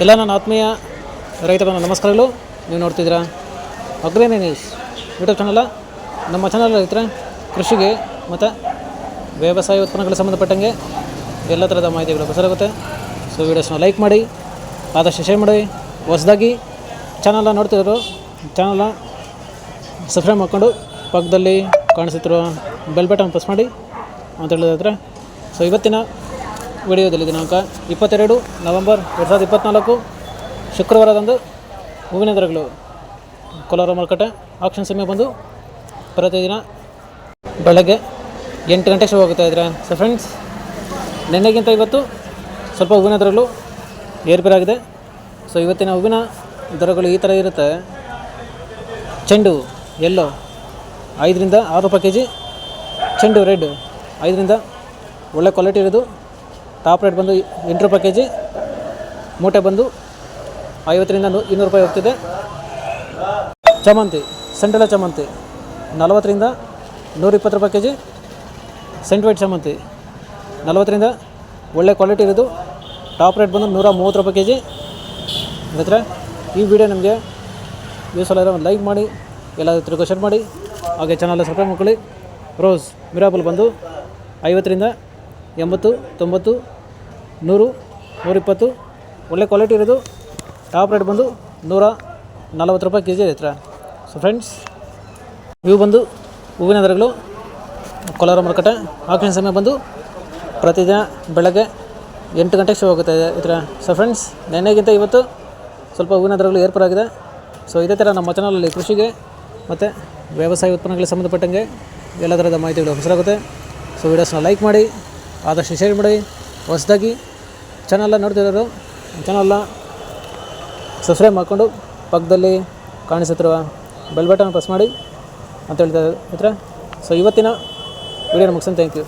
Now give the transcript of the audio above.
ಎಲ್ಲ ನನ್ನ ಆತ್ಮೀಯ ರೈತ ಬಂಧು ನಮಸ್ಕಾರಗಳು. ನೀವು ನೋಡ್ತಿದ್ದೀರಾ ಅಗ್ರನಿ ನ್ಯೂಸ್ ಯೂಟ್ಯೂಬ್ ಚಾನಲ. ನಮ್ಮ ಚಾನಲ್ ರೈತರ ಕೃಷಿಗೆ ಮತ್ತು ವ್ಯವಸಾಯ ಉತ್ಪನ್ನಗಳಿಗೆ ಸಂಬಂಧಪಟ್ಟಂಗೆ ಎಲ್ಲ ಥರದ ಮಾಹಿತಿಗಳು ಪ್ರಸಾರಾಗುತ್ತೆ. ಸೊ ವೀಡಿಯೋಸ್ನ ಲೈಕ್ ಮಾಡಿ, ಆದಷ್ಟು ಶೇರ್ ಮಾಡಿ. ಹೊಸದಾಗಿ ಚಾನಲ್ನ ನೋಡ್ತಿದ್ರು ಚಾನಲ್ನ ಸಬ್ಸ್ಕ್ರೈಬ್ ಮಾಡ್ಕೊಂಡು ಪಕ್ಕದಲ್ಲಿ ಕಾಣಿಸುತ್ತಿರುವ ಬೆಲ್ ಬಟನ್ ಪ್ರೆಸ್ ಮಾಡಿ ಅಂತ ಹೇಳಿದ್ರೆ. ಸೊ ಇವತ್ತಿನ ವಿಡಿಯೋದಲ್ಲಿ ದಿನಾಂಕ 22 ನವೆಂಬರ್ 2024 ಶುಕ್ರವಾರದಂದು ಹೂವಿನ ದರಗಳು ಕೋಲಾರ ಮಾರುಕಟ್ಟೆ ಆಕ್ಷನ್ ಸಮಯ ಬಂದು ಪ್ರತಿದಿನ ಬೆಳಗ್ಗೆ 8 ಗಂಟೆಗೆ ಶುರುವಾಗುತ್ತಾ ಇದ್ದಾರೆ. ಸೊ ಫ್ರೆಂಡ್ಸ್, ನಿನ್ನೆಗಿಂತ ಇವತ್ತು ಸ್ವಲ್ಪ ಹೂವಿನ ದರಗಳು ಏರ್ಪೇರಾಗಿದೆ. ಸೊ ಇವತ್ತಿನ ಹೂವಿನ ದರಗಳು ಈ ಥರ ಇರುತ್ತೆ. ಚೆಂಡು ಎಲ್ಲೋ 5 ರಿಂದ 6 ರೂಪಾಯಿ ಕೆ ಜಿ, ಚೆಂಡು ರೆಡ್ 5 ರಿಂದ ಒಳ್ಳೆ ಕ್ವಾಲಿಟಿ ಇರೋದು ಟಾಪ್ ರೇಟ್ ಬಂದು 8 ರೂಪಾಯಿ ಕೆ ಜಿ, ಮೂಟೆ ಬಂದು 50 ರಿಂದ 200 ರೂಪಾಯಿ ಹೋಗ್ತಿದೆ. ಚಾಮಂತಿ ಸೆಂಟ್ರಲ್ ಚಾಮಂತಿ 40 ರಿಂದ 120 ರೂಪಾಯಿ ಕೆ ಜಿ, ಸೆಂಟ್ ವೈಟ್ ಚಾಮಂತಿ 40 ರಿಂದ ಒಳ್ಳೆ ಕ್ವಾಲಿಟಿ ಇರೋದು ಟಾಪ್ ರೇಟ್ ಬಂದು 130 ರೂಪಾಯಿ ಕೆ ಜಿ. ಅದರ ಈ ವಿಡಿಯೋ ನಿಮಗೆ ಯೂಸ್ ಎಲ್ಲ ಒಂದು ಲೈಕ್ ಮಾಡಿ, ಎಲ್ಲಾದರೂ ಶೇರ್ ಮಾಡಿ, ಹಾಗೆ ಚಾನಲ್ ಸಬ್ಸ್ಕ್ರೈಬ್ ಮಾಡ್ಕೊಳ್ಳಿ. ರೋಸ್ ಮಿರಾಬಲ್ ಬಂದು 50 ರಿಂದ 80, 90, 100, 120 ಒಳ್ಳೆ ಕ್ವಾಲಿಟಿ ಇರೋದು ಟಾಪ್ ರೇಟ್ ಬಂದು 140 ರೂಪಾಯಿ ಕೆ ಜಿ ಹತ್ರ. ಸೊ ಫ್ರೆಂಡ್ಸ್, ಇವು ಬಂದು ಹೂವಿನ ದರಗಳು ಕೋಲಾರ ಮಾರುಕಟ್ಟೆ ಆಕ್ಷನ್ ಸಮಯ ಬಂದು ಪ್ರತಿದಿನ ಬೆಳಗ್ಗೆ 8 ಗಂಟೆಗೆ ಶುರು ಆಗುತ್ತೆ ಇತರ. ಸೊ ಫ್ರೆಂಡ್ಸ್, ನೆನ್ನೆಗಿಂತ ಇವತ್ತು ಸ್ವಲ್ಪ ಹೂವಿನ ದರಗಳು ಏರ್ಪೇರಾಗಿದೆ. ಸೊ ಇದೇ ಥರ ನಮ್ಮ ಚಾನಲಲ್ಲಿ ಕೃಷಿಗೆ ಮತ್ತು ವ್ಯವಸಾಯ ಉತ್ಪನ್ನಗಳಿಗೆ ಸಂಬಂಧಪಟ್ಟಂಗೆ ಎಲ್ಲ ಥರದ ಮಾಹಿತಿಗಳು ಹೊಸರಾಗುತ್ತೆ. ಸೊ ವೀಡಿಯೋಸ್ನ ಲೈಕ್ ಮಾಡಿ, ಆದಷ್ಟು ಶೇರ್ ಮಾಡಿ. ಹೊಸದಾಗಿ ಚಾನಲ್ನ ನೋಡ್ತಿರೋರು ಚಾನಲ್ನ ಸಬ್ಸ್ಕ್ರೈಬ್ ಮಾಡಿಕೊಂಡು ಪಕ್ಕದಲ್ಲಿ ಕಾಣಿಸುತ್ತಿರುವ ಬೆಲ್ ಬಟನ್ ಪ್ರೆಸ್ ಮಾಡಿ ಅಂತ ಹೇಳ್ತಾ ಇದ್ರೆ. ಸೊ ಇವತ್ತಿನ ವಿಡಿಯೋನ ಮುಗಿಸೋಣ. Thank you.